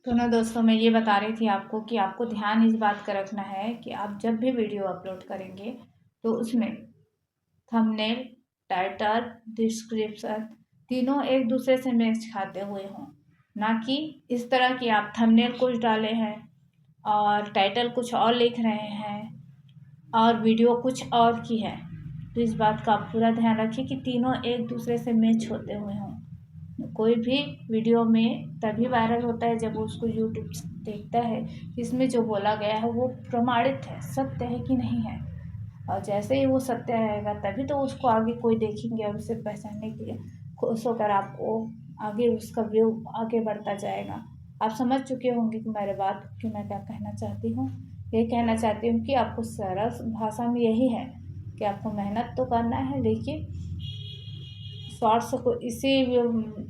तो ना दोस्तों, मैं ये बता रही थी आपको कि आपको ध्यान इस बात का रखना है कि आप जब भी वीडियो अपलोड करेंगे तो उसमें थंबनेल, टाइटल, डिस्क्रिप्शन तीनों एक दूसरे से मैच खाते हुए हों। ना कि इस तरह कि आप थंबनेल कुछ डाले हैं और टाइटल कुछ और लिख रहे हैं और वीडियो कुछ और की है। तो इस बात का आप पूरा ध्यान रखिए कि तीनों एक दूसरे से मैच होते हुए हों। कोई भी वीडियो में तभी वायरल होता है जब उसको यूट्यूब देखता है कि इसमें जो बोला गया है वो प्रमाणित है, सत्य है कि नहीं है। और जैसे ही वो सत्य रहेगा तभी तो उसको आगे कोई देखेंगे और उसे पहचानने के लिए खुश होकर आपको आगे उसका व्यू आगे बढ़ता जाएगा। आप समझ चुके होंगे कि मेरे बात कि मैं क्या कहना चाहती हूँ। ये कहना चाहती हूँ कि आपको सरल भाषा में यही है कि आपको मेहनत तो करना है, लेकिन शॉर्ट्स को इसी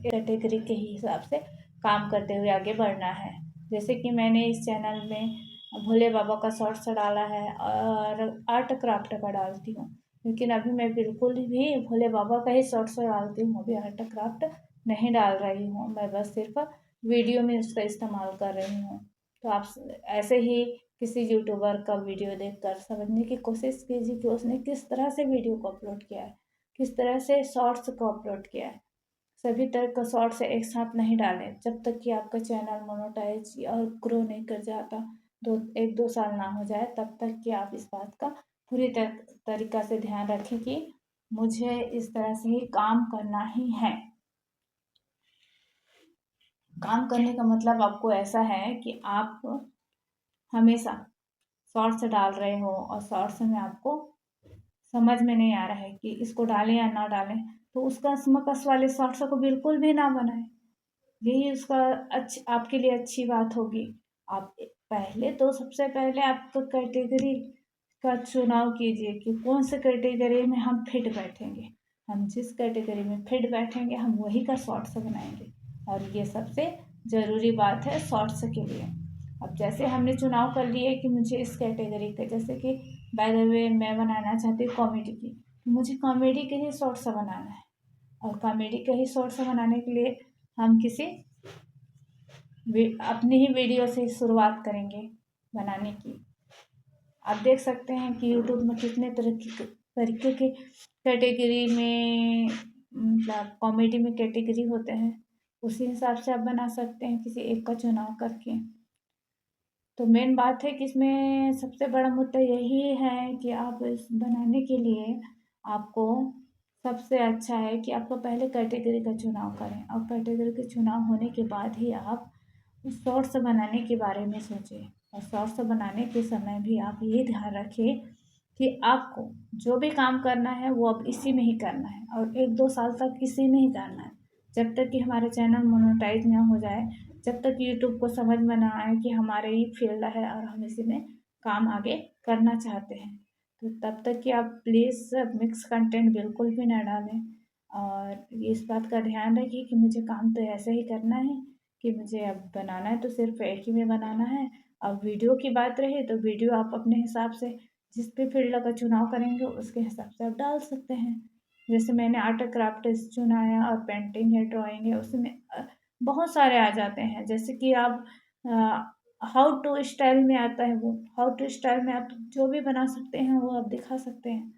कैटेगरी के हिसाब से काम करते हुए आगे बढ़ना है। जैसे कि मैंने इस चैनल में भोले बाबा का शॉर्ट्स डाला है और आर्ट क्राफ्ट का डालती हूँ, लेकिन अभी मैं बिल्कुल भी भोले बाबा का ही शॉर्ट्स डालती हूँ, अभी आर्ट क्राफ्ट नहीं डाल रही हूँ। मैं बस सिर्फ वीडियो में उसका इस्तेमाल कर रही हूँ। तो आप ऐसे ही किसी यूट्यूबर का वीडियो देखकर समझने की कोशिश कीजिए कि उसने किस तरह से वीडियो को अपलोड किया है, किस तरह से शॉर्ट्स को अपलोड किया है। सभी तरह का शॉर्ट्स एक साथ नहीं डालें जब तक कि आपका चैनल मोनेटाइज और ग्रो नहीं कर जाता। 1-2 साल ना हो जाए तब तक कि आप इस बात का पूरी तरीका से ध्यान रखें कि मुझे इस तरह से ही काम करना ही है। काम करने का मतलब आपको ऐसा है कि आप हमेशा शॉर्ट्स डाल रहे हो और शॉर्ट्स में आपको समझ में नहीं आ रहा है कि इसको डालें या ना डालें, तो उसका कसमकस वाले शॉर्ट्स को बिल्कुल भी ना बनाएं। यही उसका आपके लिए अच्छी बात होगी। आप पहले तो सबसे पहले आप तो कैटेगरी का चुनाव कीजिए कि कौन से कैटेगरी में हम फिट बैठेंगे। हम जिस कैटेगरी में फिट बैठेंगे हम वही का शॉर्ट्स बनाएंगे, और ये सबसे ज़रूरी बात है शॉर्ट्स के लिए। अब जैसे हमने चुनाव कर लिए कि मुझे इस कैटेगरी का, जैसे कि बाय द वे मैं बनाना चाहती हूँ कॉमेडी की, तो मुझे कॉमेडी के ही शॉर्ट्स बनाना है। और कॉमेडी के ही शॉर्ट्स बनाने के लिए हम किसी अपनी ही वीडियो से शुरुआत करेंगे बनाने की। आप देख सकते हैं कि यूट्यूब में कितने तरीके के कैटेगरी में, मतलब कॉमेडी में कैटेगरी होते हैं, उसी हिसाब से आप बना सकते हैं किसी एक का चुनाव करके। तो मेन बात है कि इसमें सबसे बड़ा मुद्दा यही है कि आप इस बनाने के लिए आपको सबसे अच्छा है कि आपको पहले कैटेगरी का चुनाव करें, और कैटेगरी के चुनाव होने के बाद ही आप शॉर्ट्स बनाने के बारे में सोचें। और शॉर्ट्स बनाने के समय भी आप ये ध्यान रखें कि आपको जो भी काम करना है वो अब इसी में ही करना है, और 1-2 साल तक इसी में ही करना है, जब तक कि हमारे चैनल मोनेटाइज ना हो जाए, जब तक यूट्यूब को समझ में ना आए कि हमारे ही फील्ड है और हम इसी में काम आगे करना चाहते हैं। तो तब तक कि आप प्लीज़ मिक्स कंटेंट बिल्कुल भी ना डालें, और इस बात का ध्यान रखिए कि मुझे काम तो ऐसे ही करना है कि मुझे अब बनाना है तो सिर्फ एक ही में बनाना है। और वीडियो की बात रही तो वीडियो आप अपने हिसाब से जिस भी फील्ड का चुनाव करेंगे उसके हिसाब से आप डाल सकते हैं। जैसे मैंने आर्ट क्राफ्ट चुना है और पेंटिंग है, ड्राइंग है, उसमें बहुत सारे आ जाते हैं। जैसे कि आप हाउ टू स्टाइल में आता है, वो हाउ टू स्टाइल में आप जो भी बना सकते हैं वो आप दिखा सकते हैं।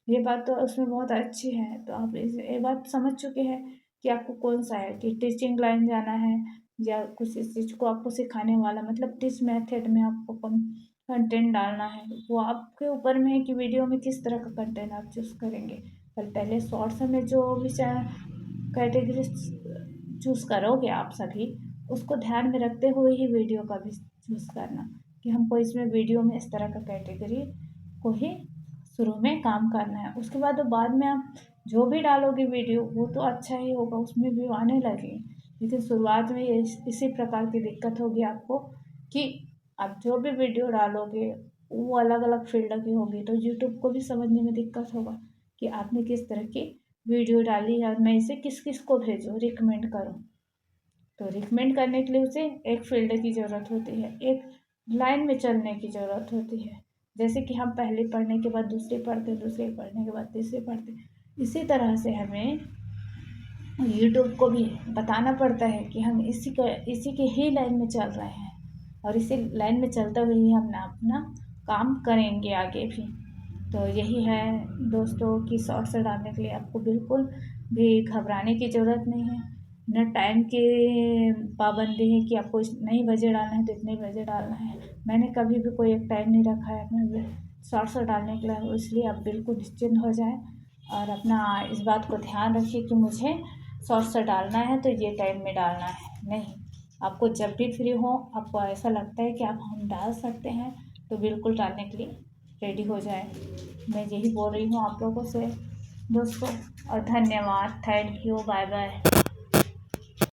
ये बात तो उसमें बहुत अच्छी है। तो आप ये बात समझ चुके हैं कि आपको कौन सा है, कि टीचिंग लाइन जाना है या कुछ इस चीज़ को आपको सिखाने वाला, मतलब टीच मेथड में आपको कंटेंट डालना है। वो आपके ऊपर में है कि वीडियो में किस तरह का कंटेंट आप चूज़ करेंगे। पर पहले शॉर्ट्स में जो भी कैटेगरी चूज़ करोगे आप सभी, उसको ध्यान में रखते हुए ही वीडियो का भी चूज़ करना कि हमको इसमें वीडियो में इस तरह का कैटेगरी को ही शुरू में काम करना है। उसके बाद में आप जो भी डालोगे वीडियो वो तो अच्छा ही होगा, उसमें व्यू आने लगे। लेकिन शुरुआत में ये इसी प्रकार की दिक्कत होगी आपको कि आप जो भी वीडियो डालोगे वो अलग अलग फील्ड की होगी, तो यूट्यूब को भी समझने में दिक्कत होगा कि आपने किस तरह की वीडियो डाली है और मैं इसे किस किस को भेजूँ, रिकमेंड करूँ। तो रिकमेंड करने के लिए उसे एक फील्ड की ज़रूरत होती है, एक लाइन में चलने की ज़रूरत होती है। जैसे कि हम पहले पढ़ने के बाद दूसरे पढ़ते, दूसरे पढ़ने के बाद तीसरे पढ़ते, इसी तरह से हमें यूट्यूब को भी बताना पड़ता है कि हम इसी के ही लाइन में चल रहे हैं और इसी लाइन में चलते हुए ही हम अपना काम करेंगे आगे भी। तो यही है दोस्तों कि शॉर्ट्स डालने के लिए आपको बिल्कुल भी घबराने की ज़रूरत नहीं है, न टाइम की पाबंदी है कि आपको इतने बजे डालना है तो इतने बजे डालना है। मैंने कभी भी कोई एक टाइम नहीं रखा है अपने शॉर्ट्स डालने के लिए, इसलिए आप बिल्कुल निश्चिंत हो जाएं और अपना इस बात को ध्यान रखिए कि मुझे शॉर्ट्स डालना है तो ये टाइम में डालना है। नहीं, आपको जब भी फ्री हो, आपको ऐसा लगता है कि आप हम डाल सकते हैं तो बिल्कुल डालने के लिए रेडी हो जाए। मैं यही बोल रही हूँ आप लोगों से दोस्तों, और धन्यवाद, थैंक यू, बाय बाय।